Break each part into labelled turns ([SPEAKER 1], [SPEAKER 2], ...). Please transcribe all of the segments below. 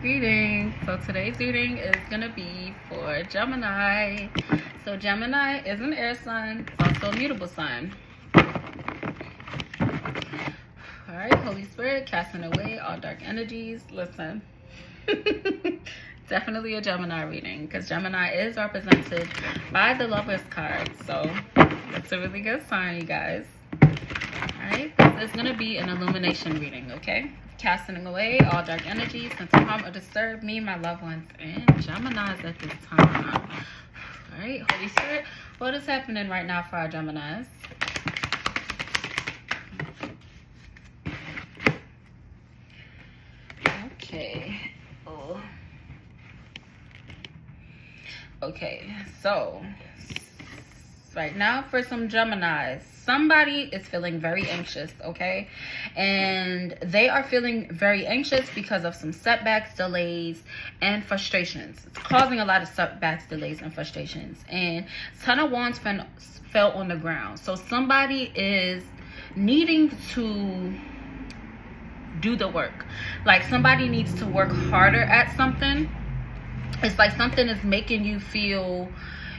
[SPEAKER 1] Greetings. So today's reading is going to be for Gemini. So Gemini is an air sign, also a mutable sign. Alright, Holy Spirit, casting away all dark energies. Listen. Definitely a Gemini reading, because Gemini is represented by the Lovers card. So that's a really good sign, you guys. Alright, this is going to be an illumination reading, okay? Casting away all dark energies since harm or disturb me, my loved ones, and Geminis at this time. Alright, Holy Spirit, what is happening right now for our Geminis? Okay. Oh. Okay, so right now for some Geminis, somebody is feeling very anxious, okay? And they are feeling very anxious because of some setbacks, delays, and frustrations. It's causing a lot of setbacks, delays, and frustrations. And Ten of Wands fell on the ground. So somebody is needing to do the work. Like somebody needs to work harder at something. It's like something is making you feel,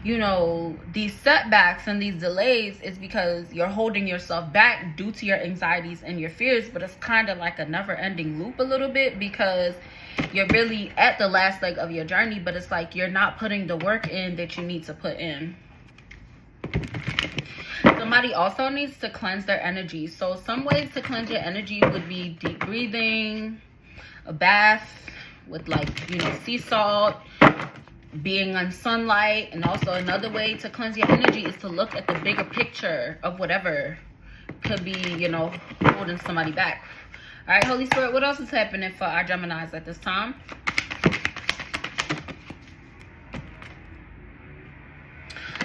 [SPEAKER 1] you know, these setbacks and these delays is because you're holding yourself back due to your anxieties and your fears. But it's kind of like a never-ending loop a little bit, because you're really at the last leg of your journey, but it's like you're not putting the work in that you need to put in. Somebody also needs to cleanse their energy. So some ways to cleanse your energy would be deep breathing, a bath with, like, you know, sea salt, being on sunlight. And also another way to cleanse your energy is to look at the bigger picture of whatever could be, you know, holding somebody back. All right, Holy Spirit, what else is happening for our Geminis at this time?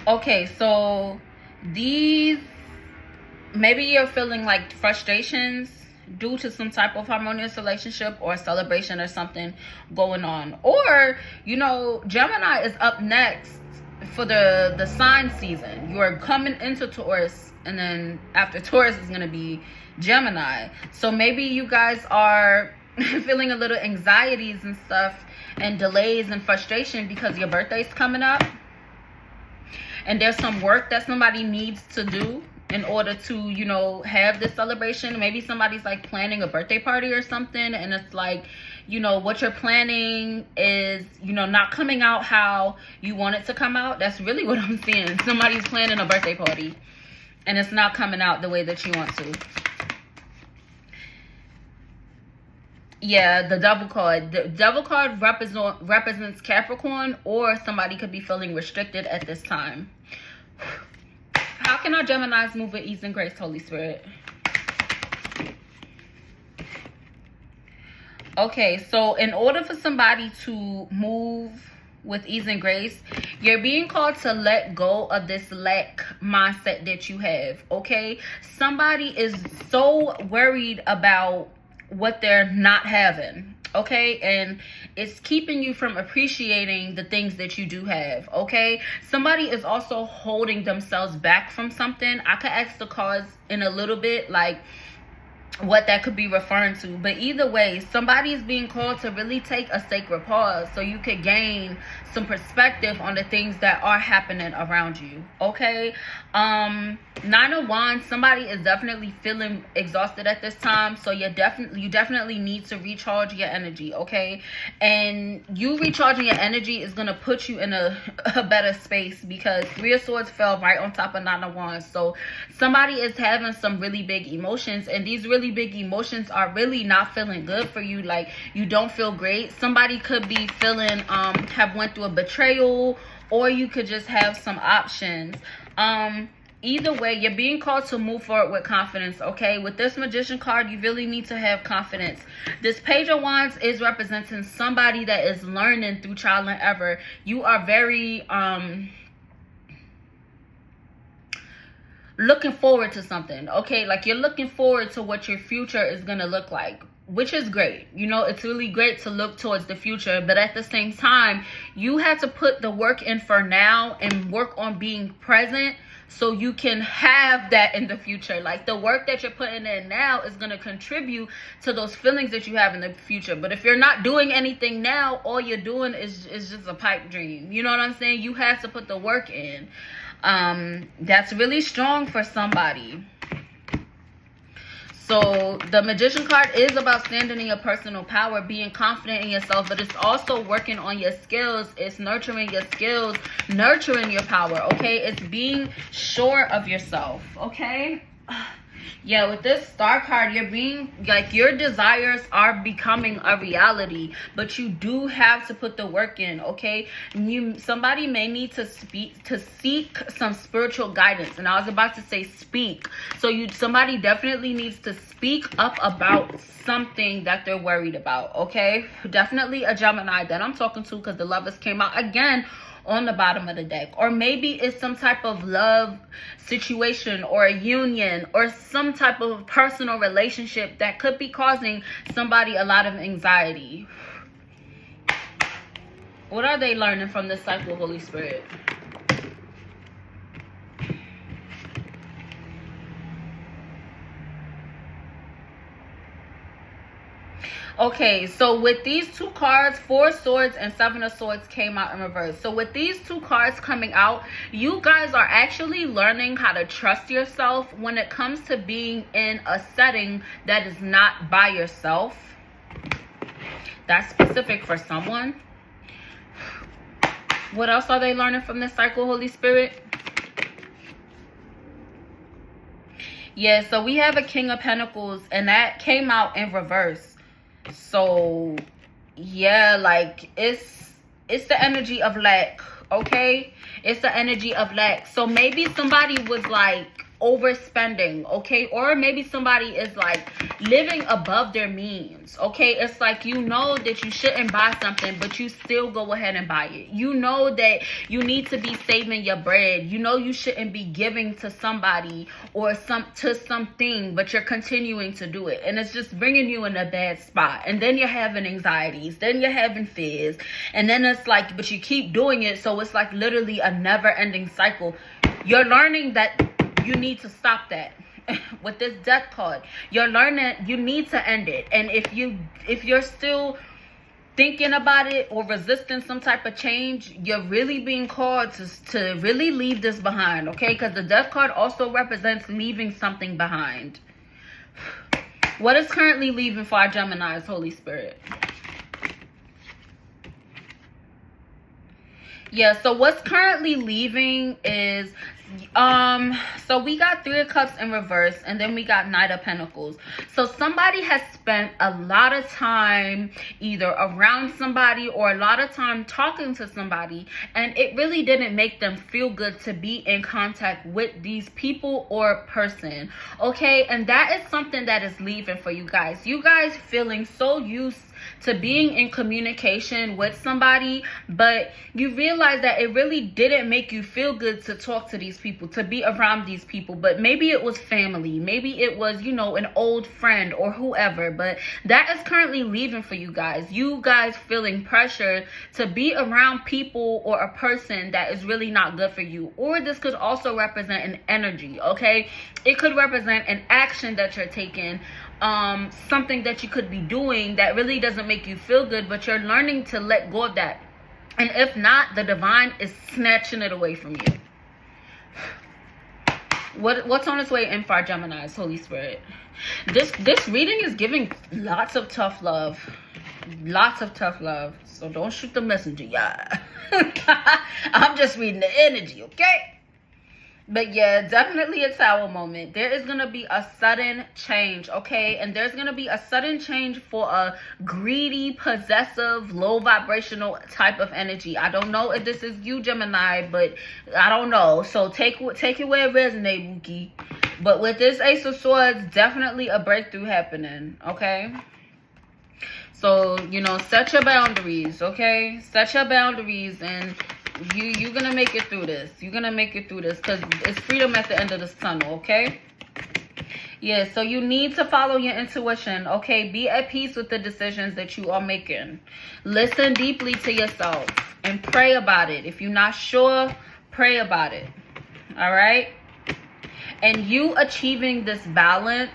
[SPEAKER 1] Okay, so these, maybe you're feeling like frustrations due to some type of harmonious relationship or celebration or something going on. Or, you know, Gemini is up next for the sign season. You are coming into Taurus, and then after Taurus is going to be Gemini. So maybe you guys are feeling a little anxieties and stuff and delays and frustration because your birthday's coming up. And there's some work that somebody needs to do in order to, you know, have this celebration. Maybe somebody's like planning a birthday party or something, and it's like, you know, what you're planning is, you know, not coming out how you want it to come out. That's really what I'm seeing. Somebody's planning a birthday party and it's not coming out the way that you want to. Yeah, the Devil card. The Devil card represents Capricorn, or somebody could be feeling restricted at this time. How can our Geminis move with ease and grace, Holy Spirit? Okay, so in order for somebody to move with ease and grace, you're being called to let go of this lack mindset that you have, okay? Somebody is so worried about what they're not having, okay? And it's keeping you from appreciating the things that you do have, okay? Somebody is also holding themselves back from something. I could ask the cards in a little bit, like, what that could be referring to. But either way, somebody is being called to really take a sacred pause so you could gain some perspective on the things that are happening around you, okay? Nine of Wands, somebody is definitely feeling exhausted at this time, so you definitely need to recharge your energy, okay? And you recharging your energy is going to put you in a better space, because Three of Swords fell right on top of Nine of Wands. So somebody is having some really big emotions, and these really big emotions are really not feeling good for you. Like, you don't feel great. Somebody could be feeling have went through a betrayal, or you could just have some options. Either way, you're being called to move forward with confidence, okay? With this Magician card, you really need to have confidence. This Page of Wands is representing somebody that is learning through trial and error. You are very looking forward to something, okay? Like, you're looking forward to what your future is gonna look like, which is great. You know, it's really great to look towards the future, but at the same time, you have to put the work in for now and work on being present so you can have that in the future. Like, the work that you're putting in now is going to contribute to those feelings that you have in the future. But if you're not doing anything now, all you're doing is just a pipe dream. You know what I'm saying? You have to put the work in. That's really strong for somebody. So the Magician card is about standing in your personal power, being confident in yourself, but it's also working on your skills. It's nurturing your skills, nurturing your power, okay? It's being sure of yourself, okay? Yeah, with this Star card, you're being, like, your desires are becoming a reality, but you do have to put the work in, okay? Somebody may need to seek some spiritual guidance, and I was about to say speak. So somebody definitely needs to speak up about something that they're worried about, okay? Definitely a Gemini that I'm talking to, because the Lovers came out again on the bottom of the deck. Or maybe it's some type of love situation or a union or some type of personal relationship that could be causing somebody a lot of anxiety. What are they learning from this cycle, Holy Spirit? Okay, so with these two cards, 4 Swords and 7 of Swords came out in reverse. So with these two cards coming out, you guys are actually learning how to trust yourself when it comes to being in a setting that is not by yourself. That's specific for someone. What else are they learning from this cycle, Holy Spirit? Yeah, so we have a King of Pentacles, and that came out in reverse. So yeah, like it's the energy of lack, okay? It's the energy of lack. So maybe somebody was like overspending, okay? Or maybe somebody is like living above their means, okay? It's like, you know that you shouldn't buy something, but you still go ahead and buy it. You know that you need to be saving your bread. You know you shouldn't be giving to somebody or to something, but you're continuing to do it, and it's just bringing you in a bad spot. And then you're having anxieties, then you're having fears, and then it's like, but you keep doing it, so it's like literally a never-ending cycle. You're learning that you need to stop that. With this Death card, you're learning you need to end it. And if you're still thinking about it or resisting some type of change, you're really being called to really leave this behind, okay? Because the Death card also represents leaving something behind. What is currently leaving for our Geminis, Holy Spirit? Yeah, so what's currently leaving is so we got 3 of Cups in reverse, and then we got Knight of Pentacles. So somebody has spent a lot of time either around somebody or a lot of time talking to somebody, and it really didn't make them feel good to be in contact with these people or person, okay? And that is something that is leaving for you guys. You guys feeling so used to being in communication with somebody, but you realize that it really didn't make you feel good to talk to these people, to be around these people. But maybe it was family, maybe it was, you know, an old friend or whoever, but that is currently leaving for you guys. You guys feeling pressure to be around people or a person that is really not good for you. Or this could also represent an energy, okay? It could represent an action that you're taking, something that you could be doing that really doesn't make you feel good, but you're learning to let go of that. And if not, the divine is snatching it away from you. What's on its way in for our Geminis, Holy Spirit? This reading is giving lots of tough love. Lots of tough love. So don't shoot the messenger, y'all. I'm just reading the energy, okay? But yeah, definitely a Tower moment. There is going to be a sudden change, okay? And there's going to be a sudden change for a greedy, possessive, low vibrational type of energy. I don't know if this is you, Gemini, but I don't know. So take it where it resonates, Mookie. But with this Ace of Swords, definitely a breakthrough happening, okay? So, you know, set your boundaries, okay? Set your boundaries, and you're gonna make it through this. You're gonna make it through this, because it's freedom at the end of this tunnel, okay? Yeah, so you need to follow your intuition, okay? Be at peace with the decisions that you are making. Listen deeply to yourself and pray about it. If you're not sure, pray about it, All right. And you achieving this balance,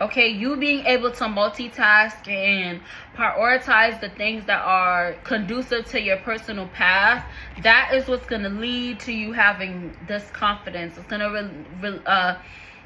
[SPEAKER 1] okay, you being able to multitask and prioritize the things that are conducive to your personal path, that is what's going to lead to you having this confidence. It's going to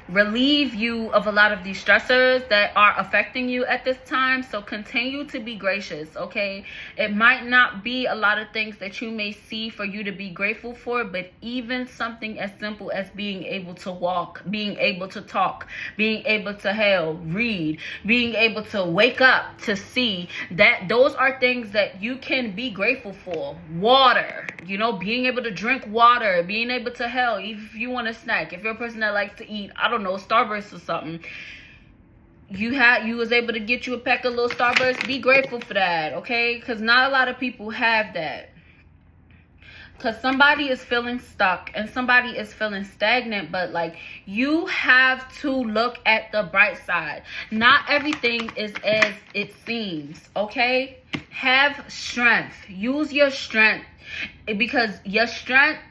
[SPEAKER 1] relieve you of a lot of these stressors that are affecting you at this time. So continue to be gracious, okay? It might not be a lot of things that you may see for you to be grateful for, but even something as simple as being able to walk, being able to talk, being able to read, being able to wake up to see, that those are things that you can be grateful for. Water, you know, being able to drink water, being able to if you want a snack, if you're a person that likes to eat, I don't know, Starburst or something, you was able to get you a pack of little Starburst, be grateful for that, okay? Because not a lot of people have that. Because somebody is feeling stuck and somebody is feeling stagnant, but like, you have to look at the bright side. Not everything is as it seems, okay? Have strength. Use your strength, because your strength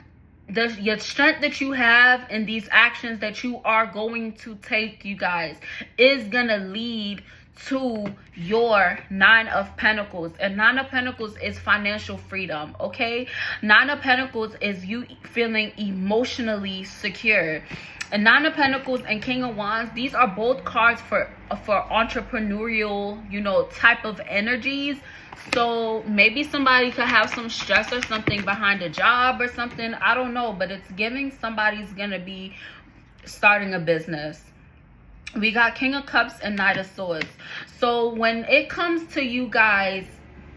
[SPEAKER 1] that you have in these actions that you are going to take, you guys, is gonna lead to your 9 of Pentacles. And 9 of Pentacles is financial freedom, okay? 9 of Pentacles is you feeling emotionally secure. And 9 of Pentacles and King of Wands, these are both cards for entrepreneurial, you know, type of energies. So maybe somebody could have some stress or something behind a job or something. I don't know, but it's giving somebody's gonna be starting a business. We got King of Cups and Knight of Swords. So when it comes to you guys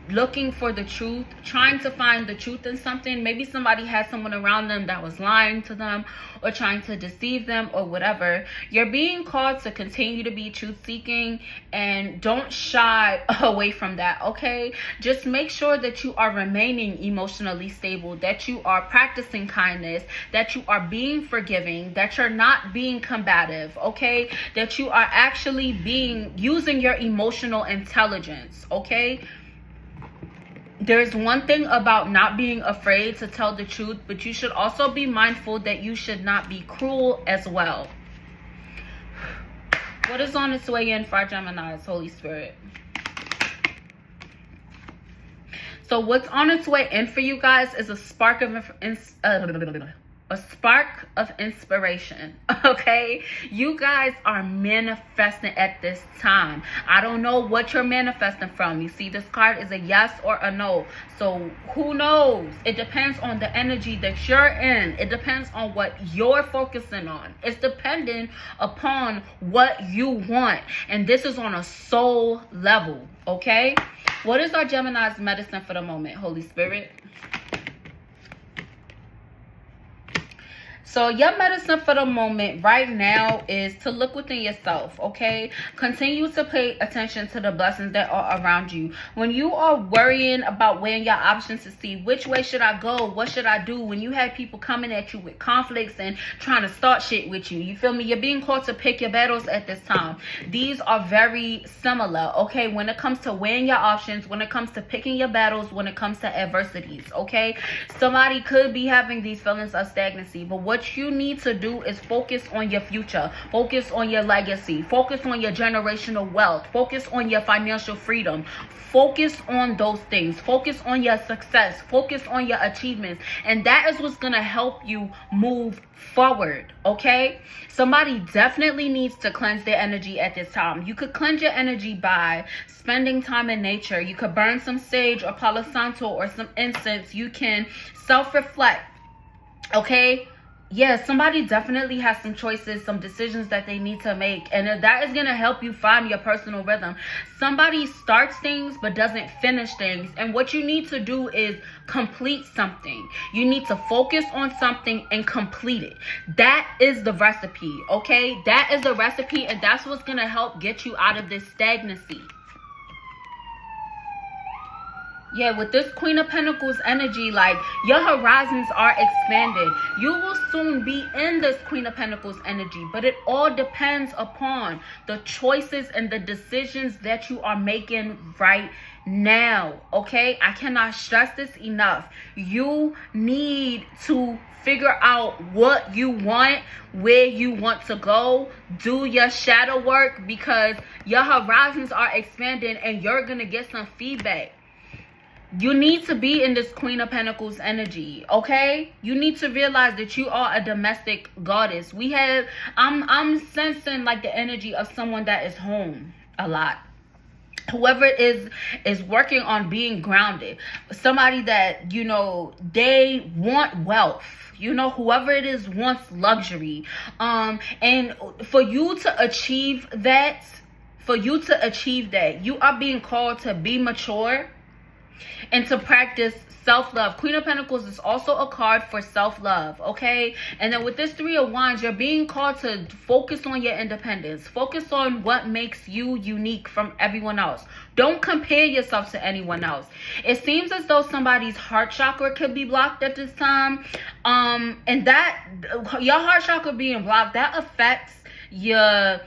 [SPEAKER 1] looking for the truth, trying to find the truth in something, maybe somebody had someone around them that was lying to them or trying to deceive them or whatever, you're being called to continue to be truth seeking, and don't shy away from that, okay? Just make sure that you are remaining emotionally stable, that you are practicing kindness, that you are being forgiving, that you're not being combative, okay? That you are actually using your emotional intelligence, okay? There's one thing about not being afraid to tell the truth, but you should also be mindful that you should not be cruel as well. What is on its way in for our Geminis, Holy Spirit? So what's on its way in for you guys is a spark of inspiration, okay? You guys are manifesting at this time. I don't know what you're manifesting from. You see, this card is a yes or a no. So who knows? It depends on the energy that you're in. It depends on what you're focusing on. It's dependent upon what you want. And this is on a soul level, okay? What is our Gemini's medicine for the moment, Holy Spirit? So your medicine for the moment right now is to look within yourself, okay? Continue to pay attention to the blessings that are around you. When you are worrying about weighing your options to see which way should I go, what should I do, when you have people coming at you with conflicts and trying to start shit with you, you feel me? You're being called to pick your battles at this time. These are very similar, okay? When it comes to weighing your options, when it comes to picking your battles, when it comes to adversities, okay? Somebody could be having these feelings of stagnancy, but what you need to do is focus on your future, focus on your legacy, focus on your generational wealth, focus on your financial freedom, focus on those things, focus on your success, focus on your achievements, and that is what's gonna help you move forward, okay? Somebody definitely needs to cleanse their energy at this time. You could cleanse your energy by spending time in nature. You could burn some sage or Palo Santo or some incense. You can self-reflect, okay? Yeah, somebody definitely has some choices, some decisions that they need to make. And that is going to help you find your personal rhythm. Somebody starts things but doesn't finish things. And what you need to do is complete something. You need to focus on something and complete it. That is the recipe, okay? That is the recipe, and that's what's going to help get you out of this stagnancy. Yeah, with this Queen of Pentacles energy, like, your horizons are expanded. You will soon be in this Queen of Pentacles energy, but it all depends upon the choices and the decisions that you are making right now, okay? I cannot stress this enough. You need to figure out what you want, where you want to go. Do your shadow work, because your horizons are expanding and you're gonna get some feedback. You need to be in this Queen of Pentacles energy, okay? You need to realize that you are a domestic goddess. I'm sensing like the energy of someone that is home a lot. Whoever is working on being grounded. Somebody that, you know, they want wealth. You know, whoever it is wants luxury. And for you to achieve that, you are being called to be mature and to practice self-love. Queen of Pentacles is also a card for self-love, okay? And then with this Three of Wands, you're being called to focus on your independence. Focus on what makes you unique from everyone else. Don't compare yourself to anyone else. It seems as though somebody's heart chakra could be blocked at this time. And that, your heart chakra being blocked, that affects your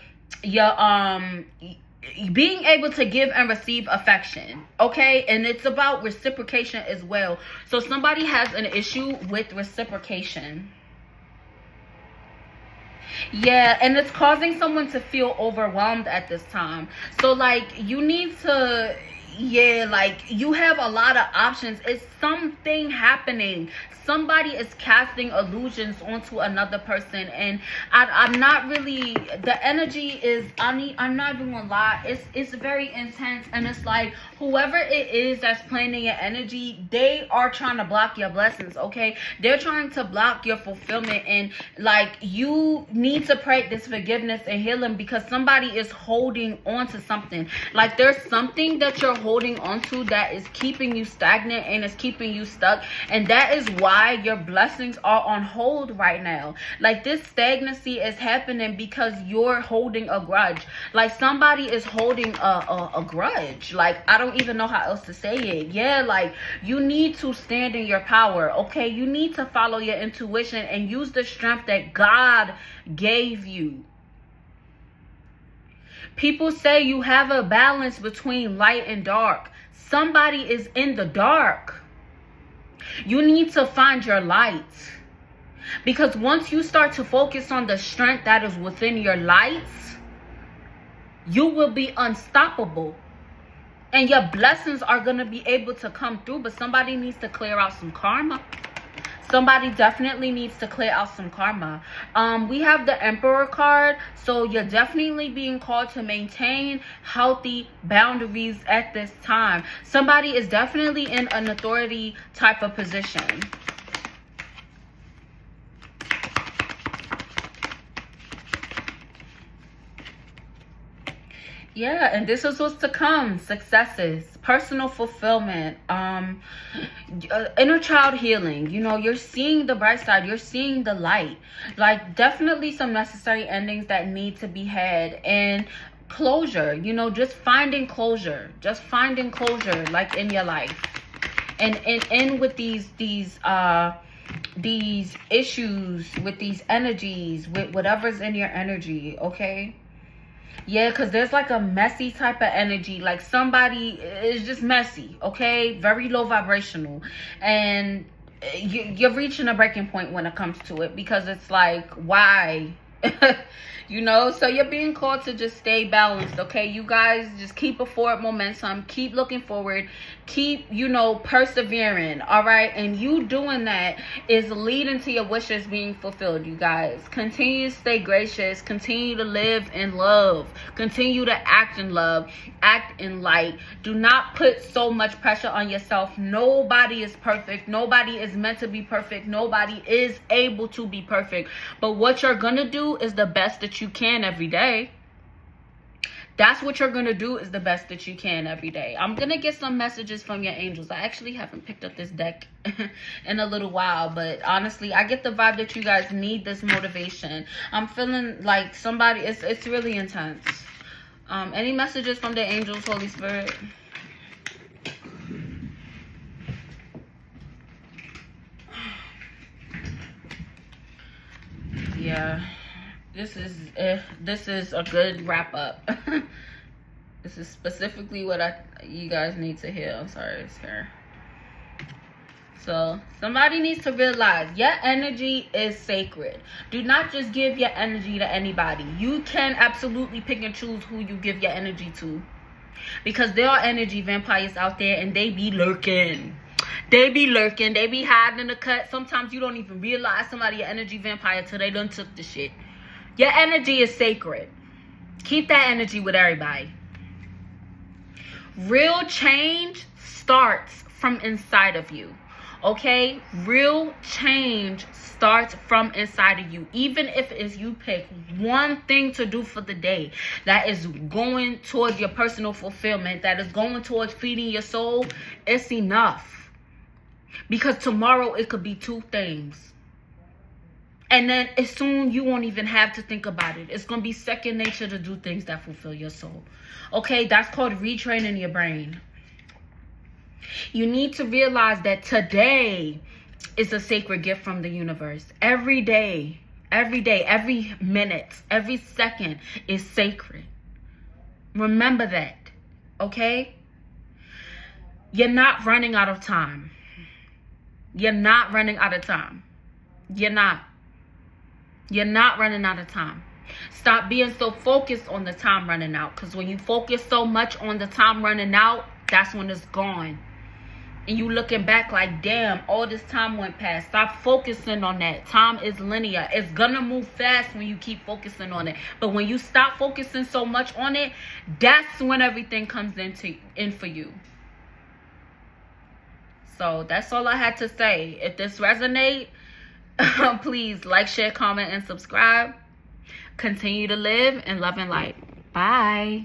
[SPEAKER 1] being able to give and receive affection, okay? And it's about reciprocation as well. So somebody has an issue with reciprocation. Yeah, and it's causing someone to feel overwhelmed at this time. So like, you need to, yeah, like, you have a lot of options. It's something happening. Somebody is casting illusions onto another person, and I'm not really, the energy is, I'm not even gonna lie, it's very intense. And it's like, whoever it is that's planning your energy, they are trying to block your blessings, okay? They're trying to block your fulfillment, and like, you need to practice forgiveness and healing, because somebody is holding on to something. Like, there's something that you're holding on to that is keeping you stagnant and is keeping you stuck, and that is why your blessings are on hold right now. Like, this stagnancy is happening because you're holding a grudge. Like, somebody is holding a grudge. Like, I don't even know how else to say it. Yeah, like, you need to stand in your power, okay? You need to follow your intuition and use the strength that God gave you. People say you have a balance between light and dark. Somebody is in the dark. You need to find your light, because once you start to focus on the strength that is within your light, you will be unstoppable, and your blessings are going to be able to come through. But somebody needs to clear out some karma. Somebody definitely needs to clear out some karma. We have the Emperor card. So you're definitely being called to maintain healthy boundaries at this time. Somebody is definitely in an authority type of position. Yeah, and this is what's to come. Successes, personal fulfillment, inner child healing. You know, you're seeing the bright side. You're seeing the light. Like, definitely some necessary endings that need to be had. And closure, you know, just finding closure. Just finding closure, like, in your life. And with these issues, with these energies, with whatever's in your energy, okay? Yeah, because there's like a messy type of energy. Like, somebody is just messy, okay? Very low vibrational. And you're reaching a breaking point when it comes to it, because it's like, why? You know, so you're being called to just stay balanced, okay? You guys just keep a forward momentum, keep looking forward, keep, you know, persevering, all right? And you doing that is leading to your wishes being fulfilled, you guys. Continue to stay gracious, continue to live in love, continue to act in love, act in light. Do not put so much pressure on yourself. Nobody is perfect. Nobody is meant to be perfect. Nobody is able to be perfect. But what you're gonna do is the best that you can every day. That's what you're gonna do, is the best that you can every day. I'm gonna get some messages from your angels. I actually haven't picked up this deck in a little while, but honestly, I get the vibe that you guys need this motivation. I'm feeling like somebody, it's really intense. Any messages from the angels, Holy Spirit? yeah, this is a good wrap up. This is specifically what you guys need to hear. I'm sorry, it's here. So somebody needs to realize your energy is sacred. Do not just give your energy to anybody. You can absolutely pick and choose who you give your energy to, because there are energy vampires out there, and they be lurking. They be lurking. They be hiding in the cut. Sometimes you don't even realize somebody an energy vampire till they done took the shit. Your energy is sacred. Keep that energy with everybody. Real change starts from inside of you. Okay? Real change starts from inside of you. Even if it's you pick one thing to do for the day that is going towards your personal fulfillment, that is going towards feeding your soul, it's enough. Because tomorrow it could be two things. And then as soon you won't even have to think about it. It's going to be second nature to do things that fulfill your soul. Okay? That's called retraining your brain. You need to realize that today is a sacred gift from the universe. Every day, every minute, every second is sacred. Remember that, okay? You're not running out of time. You're not running out of time. You're not running out of time. Stop being so focused on the time running out, because when you focus so much on the time running out, that's when it's gone. And you looking back like, damn, all this time went past. Stop focusing on that. Time is linear. It's gonna move fast when you keep focusing on it. But when you stop focusing so much on it, that's when everything comes in for you. So that's all I had to say. If this resonates, please like, share, comment, and subscribe. Continue to live in love and light. Bye.